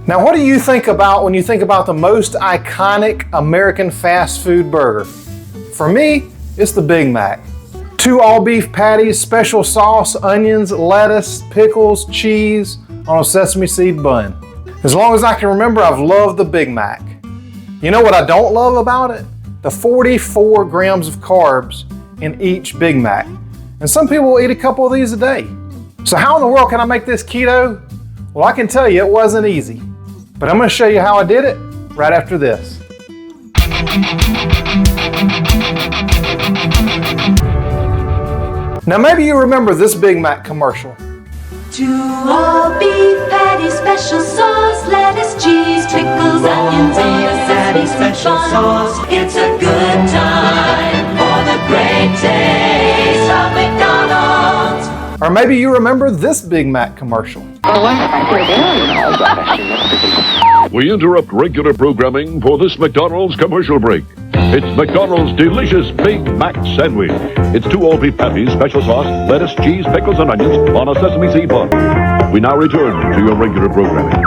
Now, what do you think about when you think about the most iconic American fast food burger? For me, it's the Big Mac. 2 all-beef patties, special sauce, onions, lettuce, pickles, cheese on a sesame seed bun. As long as I can remember, I've loved the Big Mac. You know what I don't love about it? The 44 grams of carbs in each Big Mac. And some people will eat a couple of these a day. So how in the world can I make this keto? Well, I can tell you it wasn't easy. But I'm going to show you how I did it right after this. Now maybe you remember this Big Mac commercial. 2 all-beef patties, special sauce, lettuce, cheese, pickles, onions, on a sesame special sauce. It's a good time for the great taste of McDonald's. Or maybe you remember this Big Mac commercial. We interrupt regular programming for this McDonald's commercial break. It's McDonald's delicious Big Mac sandwich. It's 2 all-beef patties, special sauce, lettuce, cheese, pickles, and onions on a sesame seed bun. We now return to your regular programming.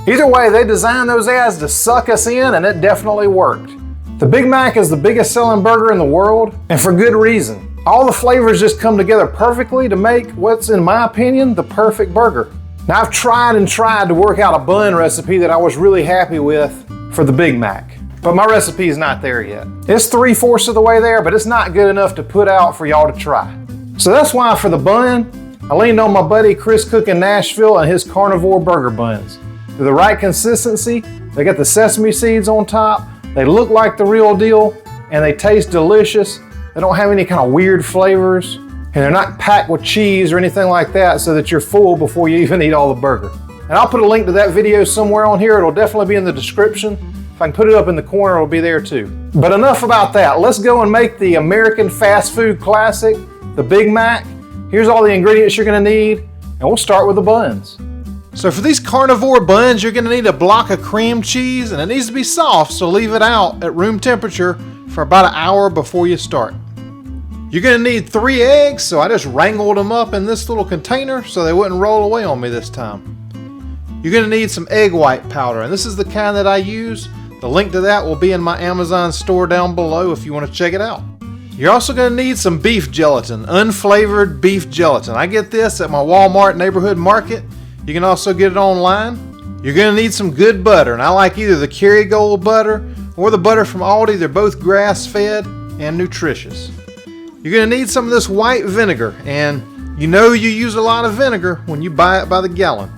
Either way, they designed those ads to suck us in, and it definitely worked. The Big Mac is the biggest selling burger in the world, and for good reason. All the flavors just come together perfectly to make what's, in my opinion, the perfect burger. Now, I've tried to work out a bun recipe that I was really happy with for the Big Mac. But my recipe is not there yet. It's 3/4 of the way there, but it's not good enough to put out for y'all to try. So that's why for the bun, I leaned on my buddy ChrisCookingNashville and his carnivore burger buns. They're the right consistency, they got the sesame seeds on top, they look like the real deal, and they taste delicious. They don't have any kind of weird flavors, and they're not packed with cheese or anything like that so that you're full before you even eat all the burger. And I'll put a link to that video somewhere on here. It'll definitely be in the description. If I can put it up in the corner, it'll be there too. But enough about that. Let's go and make the American fast food classic, the Big Mac. Here's all the ingredients you're gonna need, and we'll start with the buns. So for these carnivore buns, you're gonna need a block of cream cheese, and it needs to be soft, so leave it out at room temperature for about an hour before you start. You're gonna need 3 eggs, so I just wrangled them up in this little container so they wouldn't roll away on me this time. You're gonna need some egg white powder, and this is the kind that I use. The link to that will be in my Amazon store down below if you want to check it out. You're also going to need some beef gelatin, unflavored beef gelatin. I get this at my Walmart neighborhood market. You can also get it online. You're going to need some good butter, and I like either the Kerrygold butter or the butter from Aldi. They're both grass-fed and nutritious. You're going to need some of this white vinegar, and you know you use a lot of vinegar when you buy it by the gallon.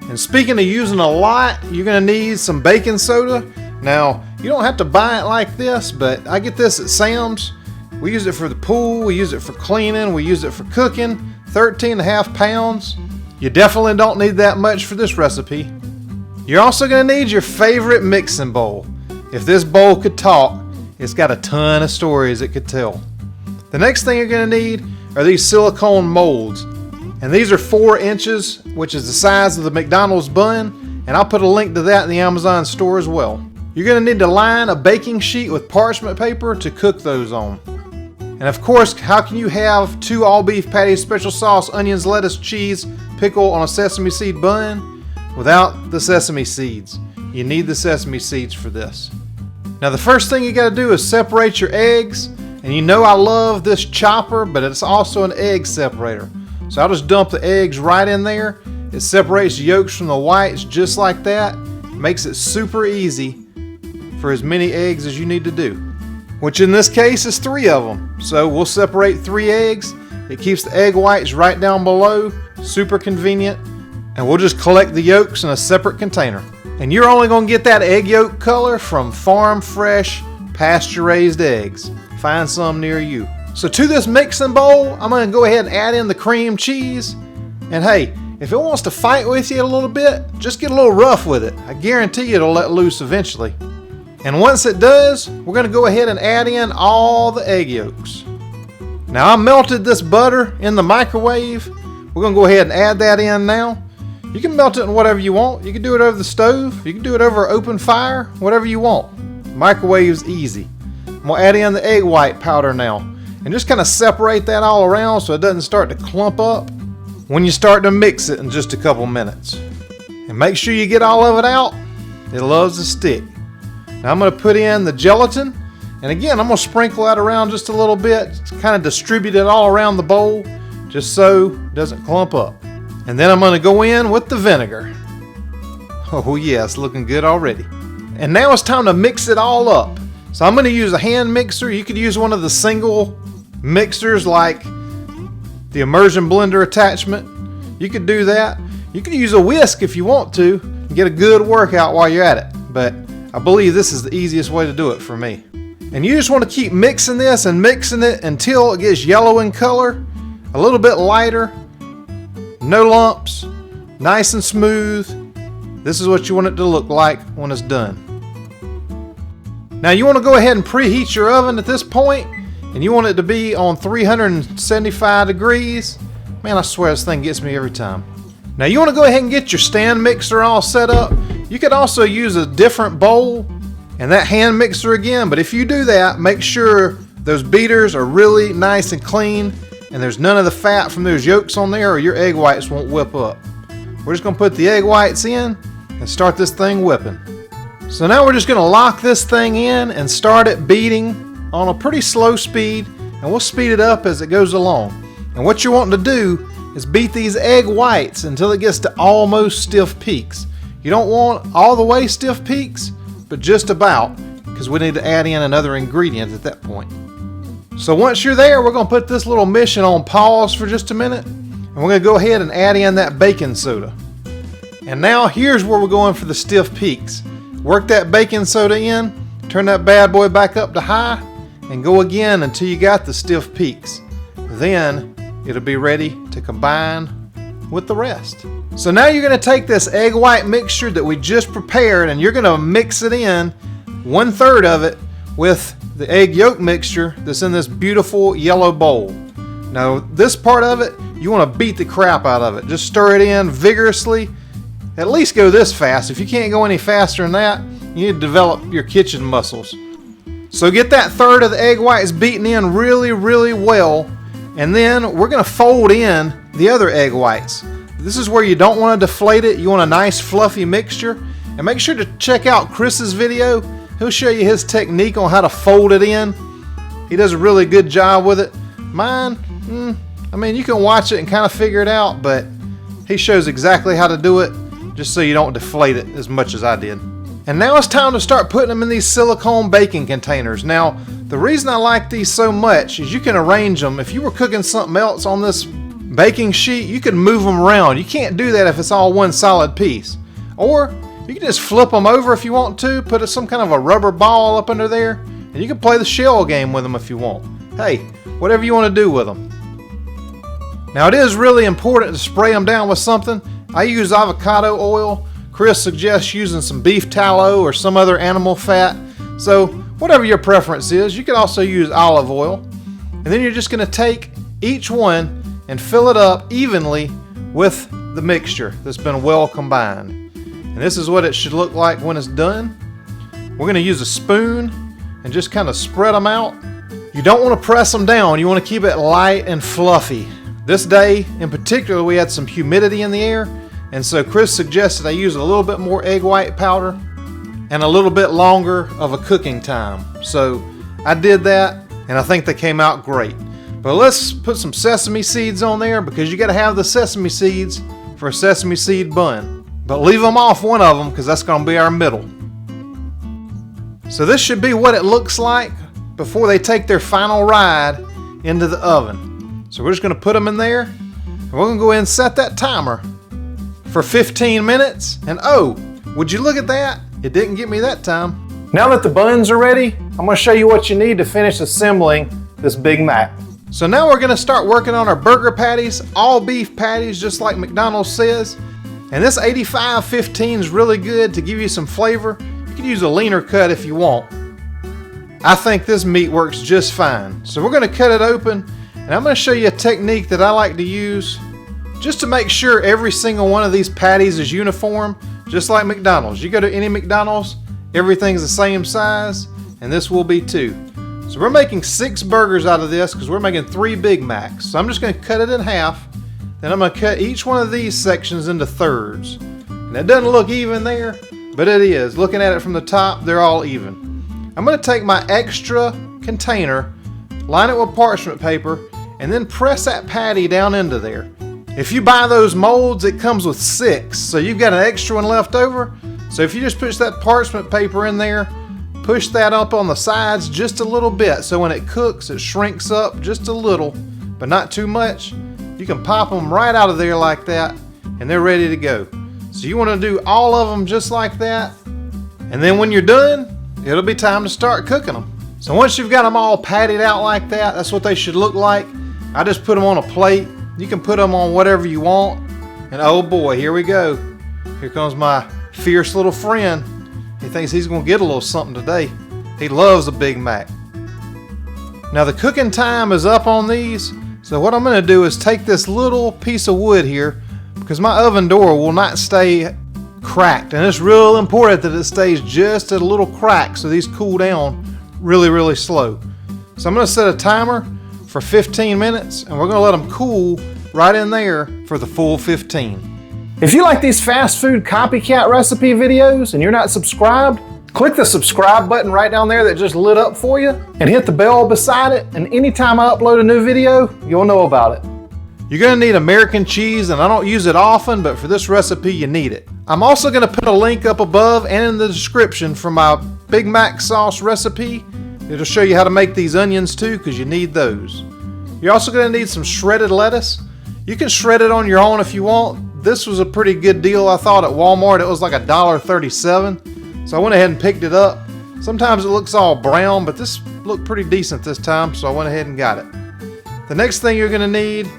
And speaking of using a lot, you're going to need some baking soda. Now, you don't have to buy it like this, but I get this at Sam's. We use it for the pool, we use it for cleaning, we use it for cooking. 13.5 pounds. You definitely don't need that much for this recipe. You're also going to need your favorite mixing bowl. If this bowl could talk, it's got a ton of stories it could tell. The next thing you're going to need are these silicone molds. And these are 4 inches, which is the size of the McDonald's bun, and I'll put a link to that in the Amazon store as well. You're going to need to line a baking sheet with parchment paper to cook those on. And of course, how can you have 2 all-beef patties, special sauce, onions, lettuce, cheese, pickle on a sesame seed bun without the sesame seeds? You need the sesame seeds for this. Now the first thing you got to do is separate your eggs, and you know I love this chopper, but it's also an egg separator. So I'll just dump the eggs right in there. It separates the yolks from the whites just like that. Makes it super easy for as many eggs as you need to do, which in this case is 3 of them. So we'll separate 3 eggs. It keeps the egg whites right down below, super convenient. And we'll just collect the yolks in a separate container. And you're only gonna get that egg yolk color from farm fresh, pasture raised eggs. Find some near you. So to this mixing bowl, I'm going to go ahead and add in the cream cheese. And hey, if it wants to fight with you a little bit, just get a little rough with it. I guarantee you it'll let loose eventually. And once it does, we're going to go ahead and add in all the egg yolks. Now I melted this butter in the microwave. We're going to go ahead and add that in now. You can melt it in whatever you want. You can do it over the stove. You can do it over open fire, whatever you want. Microwave's easy. I'm going to add in the egg white powder now. And just kind of separate that all around so it doesn't start to clump up when you start to mix it in just a couple minutes. And make sure you get all of it out. It loves to stick. Now I'm going to put in the gelatin. And again, I'm going to sprinkle that around just a little bit. Kind of distribute it all around the bowl just so it doesn't clump up. And then I'm going to go in with the vinegar. Oh yes, looking good already. And now it's time to mix it all up. So I'm going to use a hand mixer. You could use one of the single mixers like the immersion blender attachment. You could do that. You could use a whisk if you want to and get a good workout while you're at it. But I believe this is the easiest way to do it for me. And you just want to keep mixing this and mixing it until it gets yellow in color, a little bit lighter, no lumps, nice and smooth. This is what you want it to look like when it's done. Now you want to go ahead and preheat your oven at this point, and you want it to be on 375 degrees. Man, I swear this thing gets me every time. Now you want to go ahead and get your stand mixer all set up. You could also use a different bowl and that hand mixer again, but if you do that, make sure those beaters are really nice and clean and there's none of the fat from those yolks on there or your egg whites won't whip up. We're just going to put the egg whites in and start this thing whipping. So now we're just going to lock this thing in and start it beating on a pretty slow speed, and we'll speed it up as it goes along. And what you're wanting to do is beat these egg whites until it gets to almost stiff peaks. You don't want all the way stiff peaks, but just about, because we need to add in another ingredient at that point. So once you're there, we're going to put this little mission on pause for just a minute, and we're going to go ahead and add in that baking soda. And now here's where we're going for the stiff peaks. Work that baking soda in, turn that bad boy back up to high, and go again until you got the stiff peaks. Then it'll be ready to combine with the rest. So now you're going to take this egg white mixture that we just prepared and you're going to mix it in 1/3 of it with the egg yolk mixture that's in this beautiful yellow bowl. Now this part of it, you want to beat the crap out of it. Just stir it in vigorously. At least go this fast. If you can't go any faster than that, you need to develop your kitchen muscles. So get that 1/3 of the egg whites beaten in really, really well. And then we're going to fold in the other egg whites. This is where you don't want to deflate it. You want a nice fluffy mixture. And make sure to check out Chris's video. He'll show you his technique on how to fold it in. He does a really good job with it. Mine, I mean, you can watch it and kind of figure it out, but he shows exactly how to do it just so you don't deflate it as much as I did. And now it's time to start putting them in these silicone baking containers. Now, the reason I like these so much is you can arrange them. If you were cooking something else on this baking sheet, you can move them around. You can't do that if it's all one solid piece. Or you can just flip them over if you want to, put some kind of a rubber ball up under there, and you can play the shell game with them if you want. Hey, whatever you want to do with them. Now it is really important to spray them down with something. I use avocado oil. Chris suggests using some beef tallow or some other animal fat. So whatever your preference is, you can also use olive oil. And then you're just going to take each one and fill it up evenly with the mixture that's been well combined. And this is what it should look like when it's done. We're going to use a spoon and just kind of spread them out. You don't want to press them down. You want to keep it light and fluffy. This day in particular, we had some humidity in the air. And so Chris suggested I use a little bit more egg white powder and a little bit longer of a cooking time. So I did that and I think they came out great. But let's put some sesame seeds on there because you got to have the sesame seeds for a sesame seed bun. But leave them off one of them because that's going to be our middle. So this should be what it looks like before they take their final ride into the oven. So we're just going to put them in there and we're going to go ahead and set that timer for 15 minutes. And oh, would you look at that? It didn't get me that time. Now that the buns are ready, I'm going to show you what you need to finish assembling this Big Mac. So now we're going to start working on our burger patties, all beef patties, just like McDonald's says. And this 85-15 is really good to give you some flavor. You can use a leaner cut if you want. I think this meat works just fine. So we're going to cut it open, and I'm going to show you a technique that I like to use just to make sure every single one of these patties is uniform, just like McDonald's. You go to any McDonald's, everything's the same size, and this will be too. So we're making 6 burgers out of this because we're making 3 Big Macs. So I'm just going to cut it in half. Then I'm going to cut each one of these sections into thirds. And And it doesn't look even there, but it is. Looking at it from the top, they're all even. I'm going to take my extra container, line it with parchment paper, and then press that patty down into there. If you buy those molds, it comes with 6, so you've got an extra one left over. So if you just push that parchment paper in there, push that up on the sides just a little bit, so when it cooks, it shrinks up just a little, but not too much. You can pop them right out of there like that, and they're ready to go. So you want to do all of them just like that, and then when you're done, it'll be time to start cooking them. So once you've got them all patted out like that, that's what they should look like. I just put them on a plate. You can put them on whatever you want. And oh boy, here we go. Here comes my fierce little friend. He thinks he's going to get a little something today. He loves a Big Mac. Now the cooking time is up on these. So what I'm going to do is take this little piece of wood here, because my oven door will not stay cracked. And it's real important that it stays just at a little crack so these cool down really, really slow. So I'm going to set a timer for 15 minutes, and we're going to let them cool right in there for the full 15. If you like these fast food copycat recipe videos and you're not subscribed, click the subscribe button right down there that just lit up for you, and hit the bell beside it, and anytime I upload a new video, you'll know about it. You're going to need American cheese, and I don't use it often, but for this recipe you need it. I'm also going to put a link up above and in the description for my Big Mac sauce recipe. It'll show you how to make these onions too, because you need those. You're also going to need some shredded lettuce. You can shred it on your own if you want. This was a pretty good deal, I thought, at Walmart. It was like $1.37, so I went ahead and picked it up. Sometimes it looks all brown, but this looked pretty decent this time, so I went ahead and got it. The next thing you're going to need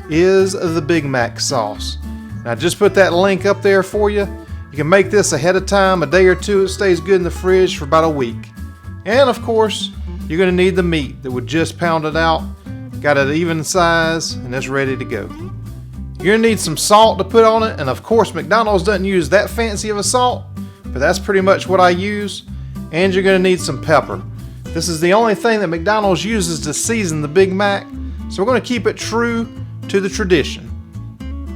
is the Big Mac sauce. Now, I just put that link up there for you. You can make this ahead of time, a day or two. It stays good in the fridge for about a week. And of course, you're going to need the meat that would just pound it out. Got it even size, and it's ready to go. You're going to need some salt to put on it, and of course McDonald's doesn't use that fancy of a salt, but that's pretty much what I use. And you're going to need some pepper. This is the only thing that McDonald's uses to season the Big Mac, so we're going to keep it true to the tradition.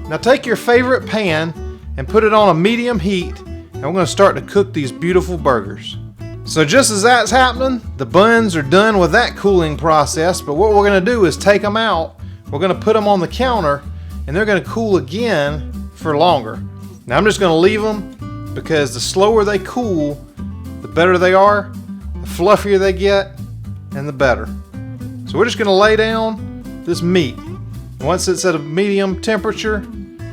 Now take your favorite pan and put it on a medium heat, and we're going to start to cook these beautiful burgers. So just as that's happening, the buns are done with that cooling process, but what we're going to do is take them out, we're going to put them on the counter, and they're going to cool again for longer. Now I'm just going to leave them, because the slower they cool, the better they are, the fluffier they get, and the better. So we're just going to lay down this meat. Once it's at a medium temperature,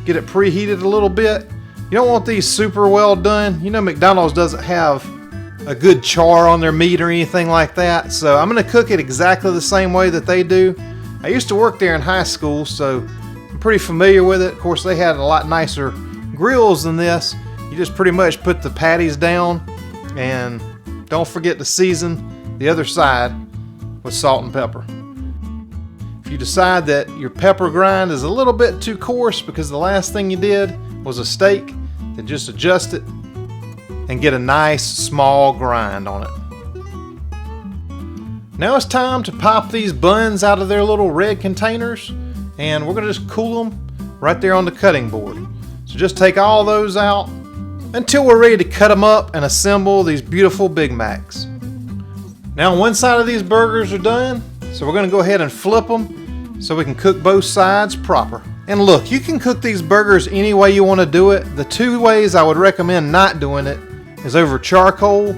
get it preheated a little bit. You don't want these super well done. You know McDonald's doesn't have a good char on their meat or anything like that, so I'm going to cook it exactly the same way that they do. I used to work there in high school, so I'm pretty familiar with it. Of course, they had a lot nicer grills than this. You just pretty much put the patties down, and don't forget to season the other side with salt and pepper. If you decide that your pepper grind is a little bit too coarse because the last thing you did was a steak, then just adjust it and get a nice small grind on it. Now it's time to pop these buns out of their little red containers, and we're going to just cool them right there on the cutting board. So just take all those out until we're ready to cut them up and assemble these beautiful Big Macs. Now one side of these burgers are done, so we're going to go ahead and flip them so we can cook both sides proper. And look, you can cook these burgers any way you want to do it. The two ways I would recommend not doing it is over charcoal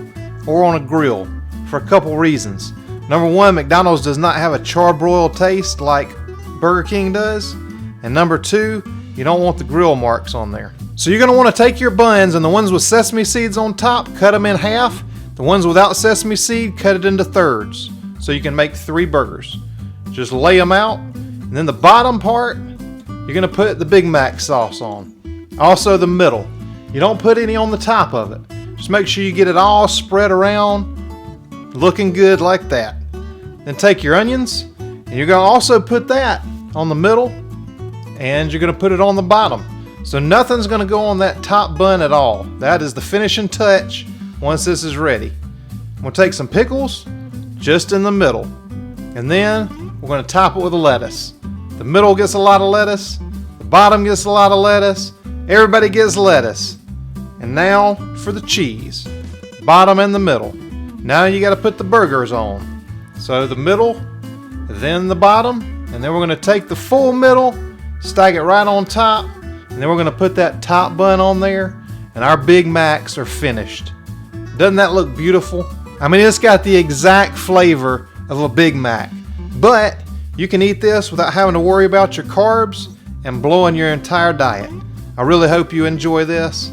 or on a grill for a couple reasons. Number one, McDonald's does not have a charbroiled taste like Burger King does. And number two, you don't want the grill marks on there. So you're going to want to take your buns, and the ones with sesame seeds on top, cut them in half. The ones without sesame seed, cut it into thirds so you can make 3 burgers. Just lay them out, and then the bottom part, you're going to put the Big Mac sauce on. Also the middle. You don't put any on the top of it. Just make sure you get it all spread around, looking good like that. Then take your onions, and you're going to also put that on the middle, and you're going to put it on the bottom. So nothing's going to go on that top bun at all. That is the finishing touch once this is ready. I'm going to take some pickles just in the middle, and then we're going to top it with a lettuce. The middle gets a lot of lettuce, the bottom gets a lot of lettuce, everybody gets lettuce. And now for the cheese. Bottom and the middle. Now you got to put the burgers on. So the middle, then the bottom, and then we're going to take the full middle, stack it right on top, and then we're going to put that top bun on there, and our Big Macs are finished. Doesn't that look beautiful? I mean, it's got the exact flavor of a Big Mac, but you can eat this without having to worry about your carbs and blowing your entire diet. I really hope you enjoy this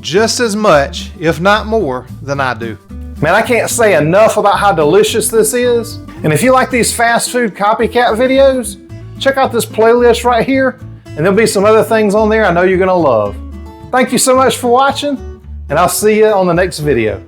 just as much, if not more, than I do. Man, I can't say enough about how delicious this is. And if you like these fast food copycat videos, check out this playlist right here, and there'll be some other things on there I know you're gonna love. Thank you so much for watching, and I'll see you on the next video.